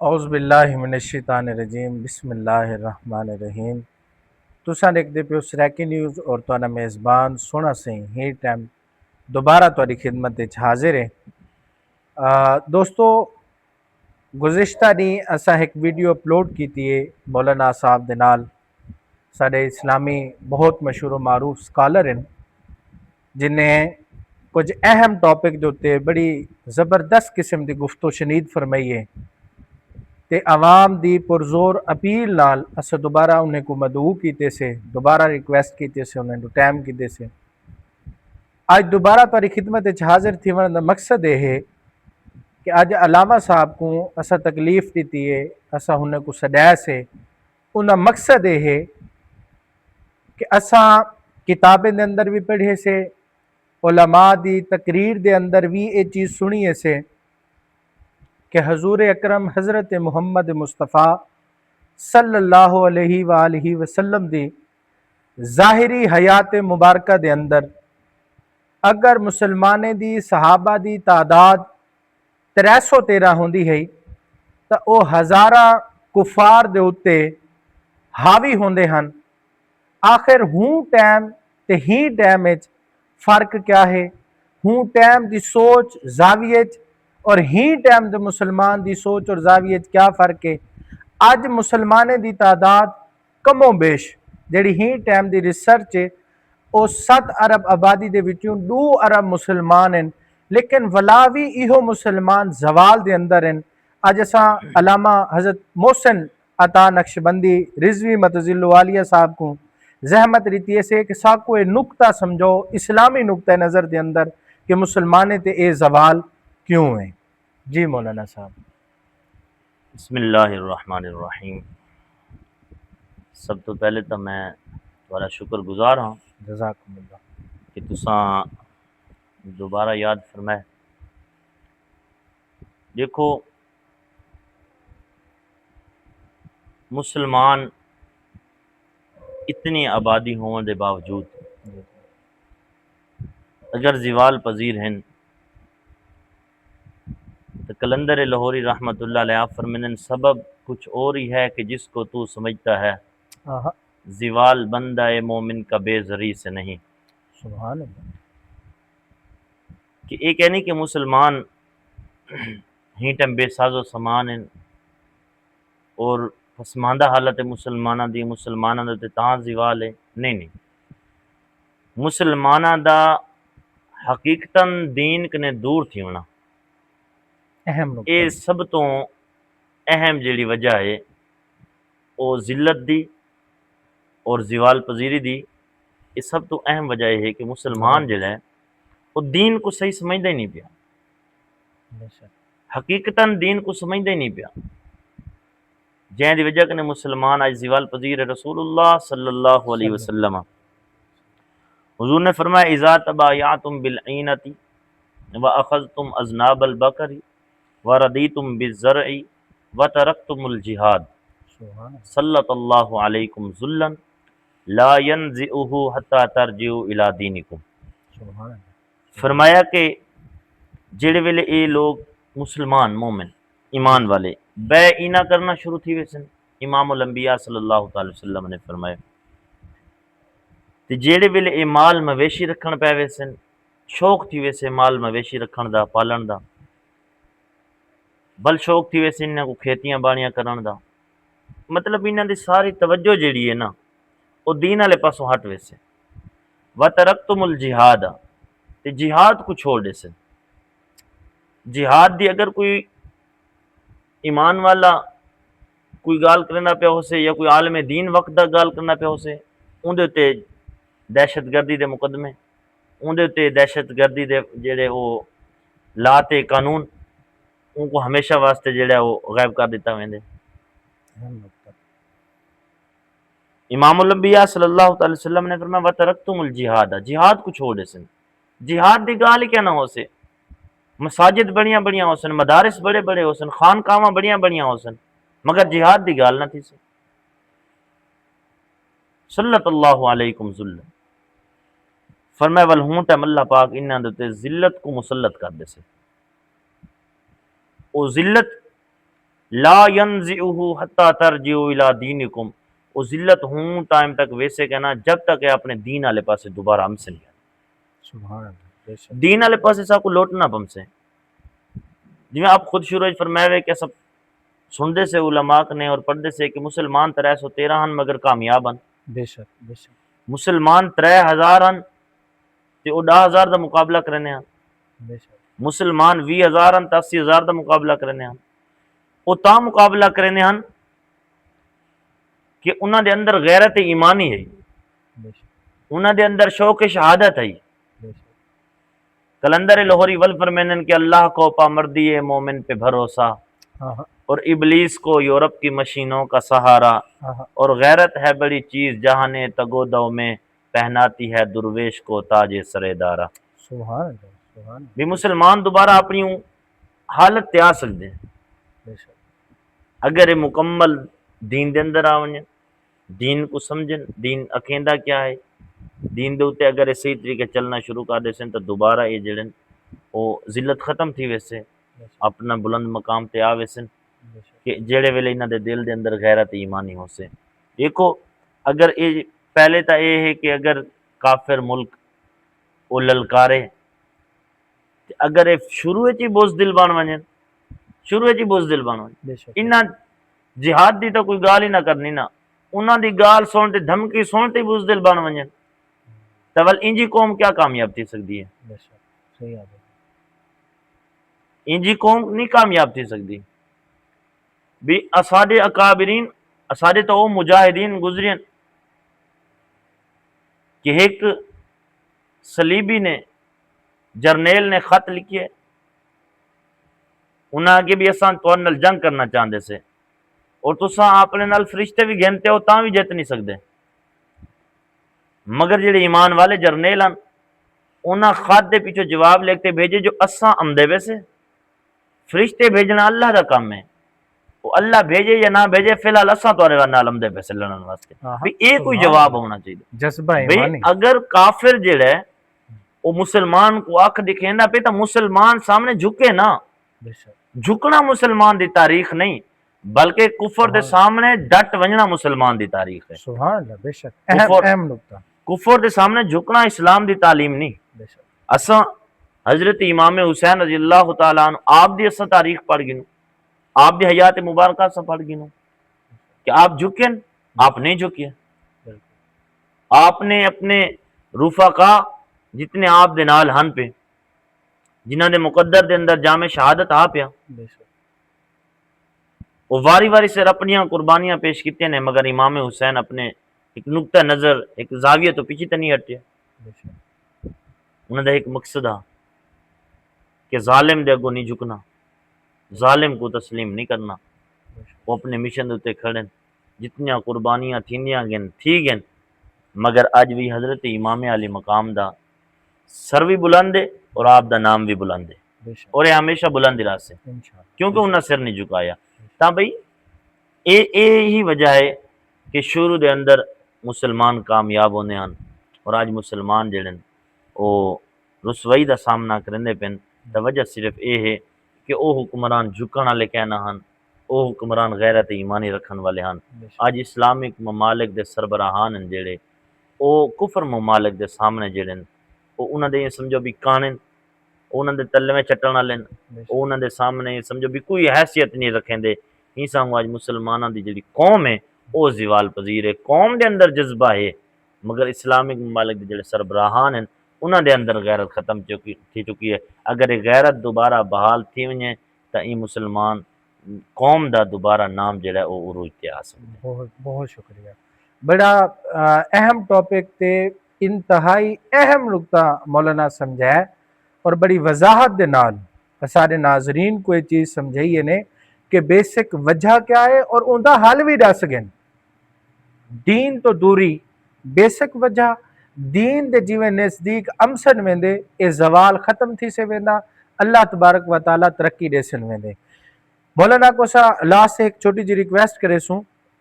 اعوذ باللہ من الشیطان الرجیم بسم اللہ الرحمن الرحیم تساں دیکھتے پیو سریکی نیوز اور توانا میزبان سونا سیں ہی ٹائم دوبارہ تواڈی خدمت وچ حاضر ہے۔ دوستو گزشتہ دن اساں ایک ویڈیو اپلوڈ کیتی ہے مولانا صاحب دے نال، ساڈے اسلامی بہت مشہور و معروف سکالر ہیں جن نے کچھ اہم ٹاپک دے اتتے بڑی زبردست قسم دی گفتگو شنید فرمائی ہے تے عوام دی پرزور اپیل نال اسا دوبارہ انہیں کو مدعو کیتے سے، دوبارہ ریکویسٹ کیتے سے، انہیں کو ٹائم کیتے سے آج دوبارہ تاری خدمت وچ حاضر تھی ون دا مقصد یہ ہے کہ آج علامہ صاحب کو اسا تکلیف دیتی ہے، اسا انہیں کو سڈایا سے، انہا مقصد یہ ہے کہ اسا کتابیں دے اندر بھی پڑھے سے، علماء دی تقریر دے اندر بھی یہ چیز سنیے سے کہ حضور اکرم حضرت محمد مصطفیٰ صلی اللہ علیہ وآلہ وسلم دی ظاہری حیات مبارکہ دے اندر اگر مسلمانے دی صحابہ دی تعداد 313 ہوندی ہے تو او ہزارہ کفار دے اتے حاوی ہوندے ہن۔ آخر ہوں ٹائم تے ہی ٹائم وچ فرق کیا ہے؟ ہوں ٹائم دی سوچ زاویت اور ہی ٹائم دے مسلمان دی سوچ اور زاویت کیا فرق ہے؟ آج مسلمانے دی تعداد کم و بیش جیڑی ہی ٹائم دی ریسرچ ہے او 7 ارب آبادی دے وچوں 2 ارب مسلمان ہیں، لیکن ولاوی ایہو مسلمان زوال دے اندر ہیں۔ آج اساں علامہ حضرت محسن عطا نقشبندی رضوی متظل عالیہ صاحب کو زحمت ریتی سے کہ ساکو اے نقطہ سمجھو اسلامی نقطہ نظر دے اندر کہ مسلمانے تے اے زوال کیوں ہیں۔ جی مولانا صاحب۔ بسم اللہ الرحمن الرحیم۔ سب تو پہلے تو میں تمہارا شکر گزار ہوں جزاکم اللہ کہ تساں دوبارہ یاد فرمائے۔ دیکھو مسلمان اتنی آبادی ہونے دے باوجود اگر زوال پذیر ہیں تو کلندر لاہوری رحمۃ اللہ علیہ آپ فرمائیں سبب کچھ اور ہی ہے کہ جس کو تو سمجھتا ہے زوال بندہ مومن کا بے زری سے نہیں۔ سبحان اللہ۔ کہ ایک نہیں کہ مسلمان ہیٹم بے ساز و سامان ہیں اور پسماندہ حالت مسلمانہ دی مسلمانہ دا تاں زوال ہے، نہیں مسلمانہ دا حقیقتاً دین کنے دور تھی ہونا اہم نقطہ اے سب تو اہم جیڑی وجہ ہے او ذلت دی اور زوال پذیری دی۔ یہ سب تو اہم وجہ ہے کہ مسلمان جڑا ہے وہ دین کو صحیح سمجھدا ہی نہیں پیا، حقیقتاً دین کو سمجھدا ہی نہیں پیا، جہاں دی وجہ کنے مسلمان آج زوال پذیر ہے۔ رسول اللہ صلی اللہ علیہ وسلم حضور نے فرمایا اذا تبایعتم بالعینۃ واخذتم اذناب البقر ورضیتم بالزرع وترکتم الجہاد سلط اللہ علیکم ذلا لا ینزعہ حتی ترجعوا الی دینکم۔ فرمایا کہ جڑے ویلے اے لوگ مسلمان مومن ایمان والے بے اینا کرنا شروع تھی ویسن، امام الانبیاء صلی اللہ تعالی وسلم نے فرمایا تے جڑے ویلے اے مال مویشی رکھن پے ویسن، شوق تھی ویسے مال مویشی رکھن دا پالن دا، بل شوق تھی ویسے انہاں کو کھیتیاں باڑیاں کرن دا، مطلب انہاں دی ساری توجہ جیڑی ہے نا او دین والے پاسوں ہٹ ویسے۔ وترکتم الجہاد تے جہاد کو چھوڑ دے سے۔ جہاد دی اگر کوئی ایمان والا کوئی گال کرنا پیا ہو سے یا کوئی عالم دین وقت دا گال کرنا پیا ہو سے اون دے دہشت گردی دے مقدمے، اون دے دہشت گردی دے جڑے وہ لا تے قانون ان کو ہمیشہ واسطے جڑا وہ غائب کر دیتا ویندے۔ امام الانبیاء صلی اللہ تعالی وسلم نے فرمایا وترکتم الجہاد، جہاد کو چھوڑ دے سن۔ جہاد دی گال کیا نہ ہو سے، مساجد بڑیاں بڑیاں ہو سن، مدارس بڑے بڑے ہو سن، خانقاواں بڑیاں بڑیاں ہو سن، مگر جہاد دی گال نہ تھی سن۔ صلت اللہ علیکم ذل، فرمایا ول ہوں ٹائم اللہ پاک انہاں دے تے ذلت کو مسلط کر دے سے۔ او ذلت لا ینزعہ حتی ترجعوا الی دینکم، وہ ذلت ہوں ٹائم تک ویسے کہنا جب تک کہ اپنے دین والے پاسے دوبارہ ہم سے نہیں آنا، سبحان اللہ بے شک دین والے پاسے سا کو لوٹنا پم سے جی آپ خود شروع فرمائے کہ سب سنتے سے علماء نے اور پڑھتے سے کہ مسلمان 313 ہن مگر کامیاب ہن، بے شک بے شک مسلمان 3000 ہن تے او 10000 دا مقابلہ کرنے ہن، بے شک مسلمان 20000 ہن تے 80000 دا مقابلہ کرنے ہن، او تا مقابلہ کرنے ہن کہ انہاں دے اندر غیرت ایمانی ہے، بے شک انہاں دے اندر شوق شہادت ہے۔ بے شک کلندر لاہوری ول فرمینن کہ اللہ کو پامردی ہے مومن پہ بھروسہ، ہاں ہاں اور ابلیس کو یورپ کی مشینوں کا سہارا، ہاں ہاں اور غیرت ہے بڑی چیز جہاں نے تگو دو میں پہناتی ہے درویش کو تاج سرے دارا۔ سبحان اللہ سبحان اللہ بھی مسلمان دوبارہ اپنی حالت تے آ سکتے ہیں بے شک اگر یہ مکمل دین دے اندر آ ونجن، دین کو سمجھن، دین اکھیندا کیا ہے، دین دے اوتے اگر یہ صحیح طریقے چلنا شروع کر دے سن تو دوبارہ یہ جڑن او ذلت ختم تھی ویسے بے شک اپنا بلند مقام تے آ ویسن بے شک کہ جڑے ویلے انہاں دے دل دے اندر غیرت ایمانی ہو سے۔ دیکھو اگر یہ پہلے تا یہ ہے کہ اگر کافر ملک او للکارے تے اگر یہ شروع وچ ہی بزدل بن ونجن، شروع وچ ہی بزدل بن ونجن، بے شک انہاں جہاد دی تو کوئی گال ہی نہ کرنی نا، انہاں دی گال سن تے دھمکی سن تے بزدل بن ونجن تو ول انجی قوم کیا کامیاب تھی سکتی ہے؟ بے شک صحیح آدمی انجی قوم نہیں کامیاب تھی سکتی بھی اساڈے اکابرین اساڈے تو وہ مجاہدین گزرین کہ ایک صلیبی نے جرنیل نے خط لکھے انہاں آگے بھی اساں تو نال جنگ کرنا چاہتے سے اور تساں اپنے نال فرشتے بھی گھنتے ہو تاں بھی جت نہیں سکتے، مگر جڑے ایمان والے جرنیل ہیں انہاں خط دے پیچھے جواب لکھتے بھیجے جو اساں آمدے ویسے فرشتے بھیجنا اللہ دا کام ہے، وہ اللہ بھیجے یا نہ بھیجے فی الحال اساں تواڈے نال آمدے پیسے لڑن واسطے ہاں بھی ہاں یہ کوئی سبحان جواب اللہ ہونا چاہیے جذبہ بھئی ایمانی اگر کافر جڑا ہے وہ مسلمان کو اکھ دکھیندا پہ تو مسلمان سامنے جھکے نا، بے شک جھکنا مسلمان دی تاریخ نہیں بلکہ کفر دے سبحان سامنے ڈٹ ونجنا مسلمان دی تاریخ ہے۔ سبحان اللہ بے شک اہم کفر اہم نقطہ کفر دے سامنے جھکنا اسلام دی تعلیم نہیں۔ بے شک اساں حضرت امام حسین رضی اللہ تعالیٰ عنہ آپ دی اساں تاریخ پڑھ گنو، آپ دی حیات مبارکہ سے پڑھ گنو کہ آپ جھکن، آپ نہیں جھکے، بالکل آپ نے اپنے رفقا جتنے آپ دے نال ہن پہ جنہاں دے مقدر دے اندر جامع شہادت آ پیا بے شک وہ واری واری سے اپنیاں قربانیاں پیش کیتے نے مگر امام حسین اپنے ایک نقطہ نظر ایک زاویہ تو پیچھے تے نہیں ہٹے، بے شک انہاں دا ایک مقصد آ کہ ظالم دے اگوں نہیں جھکنا، ظالم کو تسلیم نہیں کرنا، بے شک وہ اپنے مشن دے اتے کھڑے جتنیاں قربانیاں تھیندیاں گن تھی گن مگر اج بھی حضرت امام علی مقام دا سر بھی بلند ہے اور آپ دا نام بھی بلند ہے بے شک اور یہ ہمیشہ بلند رہا سے انشاءاللہ کیونکہ انہاں سر نہیں جھکایا۔ تا بھئی اے ہی وجہ ہے کہ شروع دے اندر مسلمان کامیاب ہونے ہن اور آج مسلمان جڑن او رسوائی دا سامنا کرنے پن تا وجہ صرف اے ہے کہ او حکمران جھکن والے کہنا ہن، او حکمران غیرت ایمانی رکھن والے ہن۔ بے شک آج اسلامک ممالک دے سربراہان ہیں جڑے او کفر ممالک دے سامنے جڑن او انہاں دے سمجھو بھی کانن انہاں دے تلے میں چٹن والے بے شک انہاں دے سامنے سمجھو بھی کوئی حیثیت نہیں رکھیں دے ہی سانگو آج مسلماناں دی جڑی قوم ہے او زوال پذیر ہے، قوم دے اندر جذبہ ہے مگر اسلامک ممالک دے جڑے سربراہان ہیں انہاں دے اندر غیرت ختم تھی چکی ہے۔ اگر یہ غیرت دوبارہ بحال تھی ونجے تا این مسلمان قوم دا دوبارہ نام جڑا ہے او عروج تے آ سکتا ہے۔ بہت بہت شکریہ، بڑا اہم ٹاپک تے انتہائی اہم نقطہ مولانا سمجھایا اور بڑی وضاحت دے نال سارے ناظرین کو یہ چیز سمجھائیے نے کہ بیسک وجہ کیا ہے اور اوندا حل بھی دس گئے، دین تو دوری بیسک وجہ دین دے جیویں نزدیک امسن ویندے اے زوال ختم تھی سے ویندا، اللہ تبارک و تعالی ترقی دے سن ویندے۔ مولانا کو سا لاسٹ ایک چھوٹی جی ریکویسٹ کرے سوں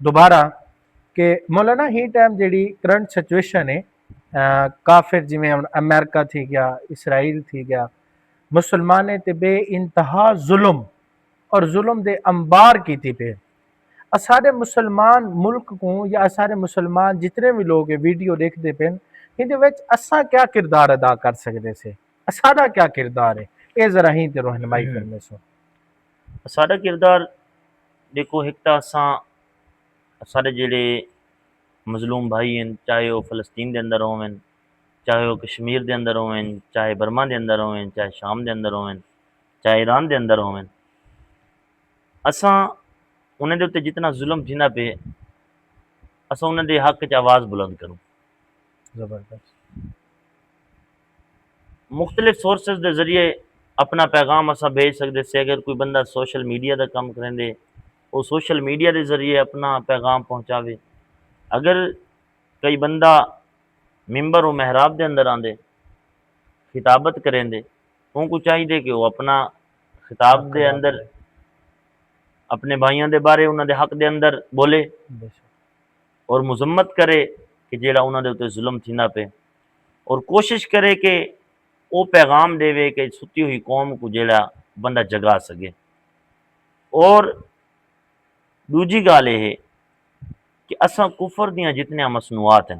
دوبارہ کہ مولانا ہی ٹائم جیڑی کرنٹ سچویشن ہے کافر جویں امریکہ تھی گیا، اسرائیل تھی گیا، مسلمانے تے بے انتہا ظلم اور ظلم دے انبار کیتی پہ سارے مسلمان ملک کو یا سارے مسلمان جتنے بھی لوگ ویڈیو دیکھتے پہ ہندے وچ اساں کیا کردار ادا کر سکتے سے سارا کیا کردار ہے اے ذرا ہی تے رہنمائی کرنے سو سارا کردار دیکھو ایک تا اساں سارے جڑے مظلوم بھائی ہیں چاہے وہ فلسطین دے اندر ہوویں چاہے وہ کشمیر دے اندر ہوویں چاہے برما دے اندر ہوویں چاہے شام دے اندر ہوویں چاہے ایران دے اندر ہوویں اساں انہاں دے اوتے جتنا ظلم تھیندا پہ اساں انہاں دے حق وچ آواز بلند کروں زبردست مختلف سورسز دے ذریعے اپنا پیغام اساں بھیج سکدے سے اگر کوئی بندہ سوشل میڈیا دا کام کریندے وہ سوشل میڈیا دے ذریعے اپنا پیغام پہنچاوے اگر کئی بندہ ممبر و محراب دے اندر آندے خطابت کریندے ان کو چاہیے کہ وہ اپنا خطاب دے اندر اپنے بھائیاں دے بارے انہاں دے حق دے اندر بولے بے شک اور مذمت کرے کہ جیڑا انہاں دے اوتے ظلم تھیندا پہ اور کوشش کرے کہ وہ پیغام دے کہ ستی ہوئی قوم کو جیڑا بندہ جگا سکے اور دوجی گال یہ ہے کہ اساں کفر دیاں جتنے مصنوعات ہیں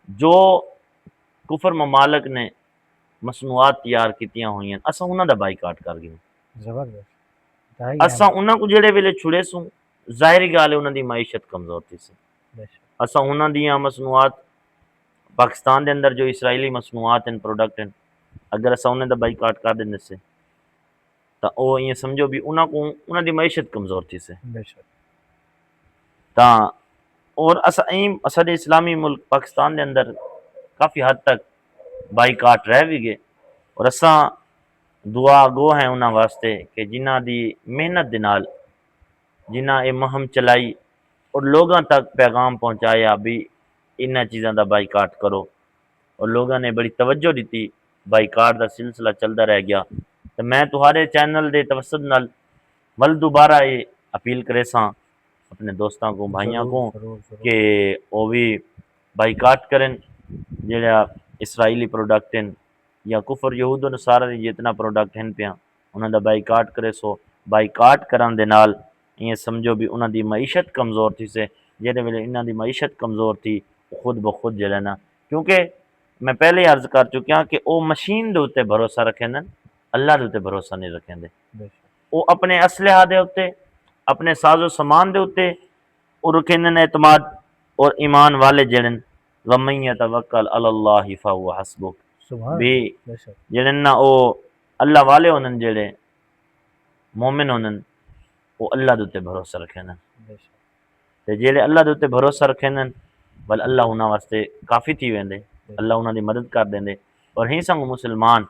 جو کفر ممالک نے مصنوعات تیار کیتیاں ہوئی ہیں اساں انہاں دا بائیکاٹ کر گئے زبردست اساں انہاں کو جڑے ویلے چھڑے سوں ظاہری گال ہے انہاں دی معیشت کمزور تھی سی بے شک اساں انہاں دیاں مصنوعات پاکستان دے اندر جو اسرائیلی مصنوعات ہیں پروڈکٹ ہیں اگر اساں انہاں دا بائیکاٹ کر دیندے سے تا او یہ سمجھو بھی انہاں دی معیشت کمزور تھی سے بے شک تا اور اساں اسلامی ملک پاکستان دے اندر کافی حد تک بائیکاٹ رہ بھی گئے اور اساں دعا گو ہیں انہاں واسطے کہ جنہاں دی محنت دے نال جنہاں یہ مہم چلائی اور لوگاں تک پیغام پہنچایا بھی انہاں چیزاں دا بائیکاٹ کرو اور لوگاں نے بڑی توجہ دیتی بائیکاٹ دا سلسلہ چلدا رہ گیا تو میں تہاڈے چینل دے توسط نال ول دوبارہ یہ اپیل کرے ساں اپنے دوستاں کو بھائیاں کو کہ وہ بھی بائیکاٹ کریں جڑا اسرائیلی پروڈکٹ ہیں یا کفر یہود و نصارہ دی جتنا پروڈکٹ ہیں پیاں انہاں دا بائیکاٹ کرے سو بائیکاٹ کرن دے نال یہ سمجھو بھی انہاں دی معیشت کمزور تھی سے جہدے ویلے انہاں دی معیشت کمزور تھی خود بخود جڑا نا کیونکہ میں پہلے ہی عرض کر چکیا کہ او مشین دے اوتے بھروسہ رکھیں اللہ دے اوتے بھروسہ نہیں رکھیں دے وہ اپنے اسلحہ دے اوتے اپنے ساز و سامان دے اوتے وہ رکھیں اعتماد اور ایمان والے جڑن وَمَن يَتَوَكَّلْ عَلَى اللَّهِ فَهُوَ حَسْبُهُ سبحان بھی بے شک جڑن نا او اللہ والے ہونن جڑے مومن ہونن وہ اللہ دے اوتے بھروسہ رکھیں بے شک تے جڑے اللہ دے اوتے بھروسہ رکھیں بل اللہ انہاں واسطے کافی تھی ویندے اللہ انہاں دی مدد کر دیندے اور ہی سنگ مسلمان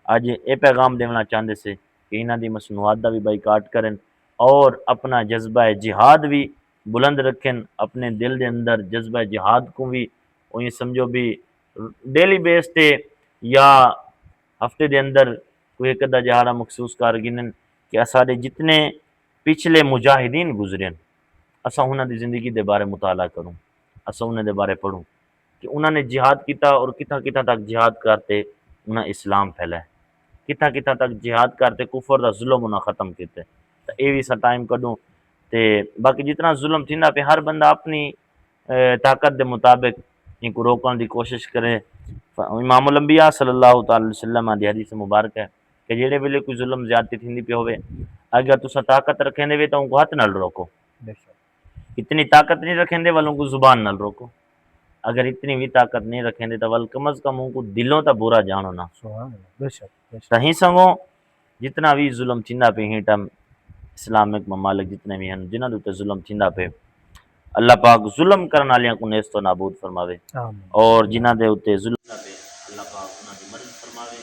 اج اے پیغام دینا چاہندے سے کہ انہاں دی مصنوعات دا بھی بائیکاٹ کریں اور اپنا جذبہ جہاد بھی بلند رکھیں اپنے دل دے اندر جذبہ جہاد کو بھی وہ یہ سمجھو بھی ڈیلی بیس تے یا ہفتے دے اندر کوئی ایک ادا جہاڑا مخصوص کر گنن کہ سارے جتنے پچھلے مجاہدین گزرے اساں انہاں دی زندگی دے بارے مطالعہ کروں اساں انہاں دے بارے پڑھوں کہ انہاں نے جہاد کیتا اور کتھاں کتھاں تک جہاد کرتے انہاں اسلام پھیلائے کتھاں کتھاں تک جہاد کرتے کفر دا ظلم انہاں ختم کیتے تو اے بھی سا ٹائم کڈوں تے باقی جتنا ظلم تھیندا پہ ہر بندہ اپنی طاقت دے مطابق ان کو روکن دی کوشش کرے امام الانبیاء صلی اللہ تعالی وسلم دی حدیث مبارک ہے کہ جڑے ویلے کوئی ظلم زیادتی تھیندی پی ہوے اگر تساں طاقت رکھیں دے تو ان کو ہاتھ نال روکو بے شک اتنی طاقت نہیں رکھیں دے والوں کو زبان نال روکو اگر اتنی بھی طاقت نہیں رکھیں دے تو ول کم از کم ان کو دلوں تا برا جانو نا سبحان اللہ بے شک بے شک تہیں سنگو جتنا بھی ظلم تھیندا پہ ہی ٹم اسلامک ممالک جتنے بھی ہیں جنہاں دے اوتے ظلم تھیندا پہ اللہ پاک ظلم کرن والیاں کو نیست و نابود فرماوے آمین اور جنہاں دے اوتے ظلم تھیندا پہ اللہ پاک انہاں دی مدد فرماوے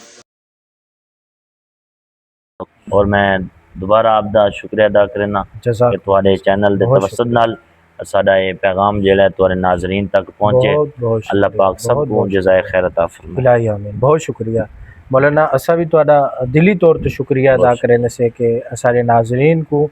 اور میں دوبارہ آپ دا شکریہ ادا کرنا کہ جزاک تواڈے چینل دے بہت توسط شکریہ نال ساڈا یہ پیغام جڑا ہے تواڈے ناظرین تک پہنچے بہت بہت اللہ شکریہ پاک سب کو جزائے خیر عطا فرمائے الہی آمین بہت شکریہ مولانا اسا بھی تہاڈا دلی طور تے شکریہ ادا کرنے سے کہ سارے ناظرین کو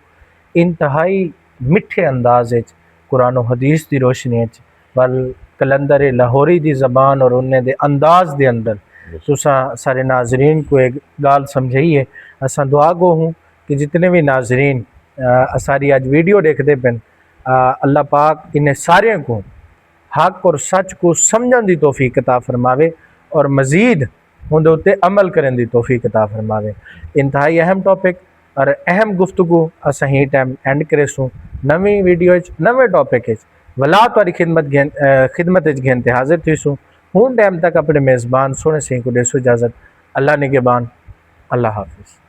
انتہائی میٹھے انداز وچ قرآن و حدیث دی روشنی وچ ول کلندر لاہوری دی زبان اور انہیں دے انداز دے اندر تساں سارے ناظرین کو ایک گال سمجھائیے اساں دعا گو ہوں کہ جتنے بھی ناظرین ساری آج ویڈیو دیکھتے پن اللہ پاک انہیں سارے کو حق اور سچ کو سمجھن دی توفیق عطا فرماوے اور مزید ہوں تے عمل کرن دی توفیق عطا فرماوے۔ انتہائی اہم ٹاپک اور اہم گفتگو اساں ہی ٹائم اینڈ کرے سوں نویں ویڈیو نویں ٹاپک ولا تاری خدمت گھنتے حاضر تھی سوں ہوں ٹائم تک اپنے میزبان سونے سے کو دے سو اجازت۔ اللہ نگہبان، اللہ حافظ۔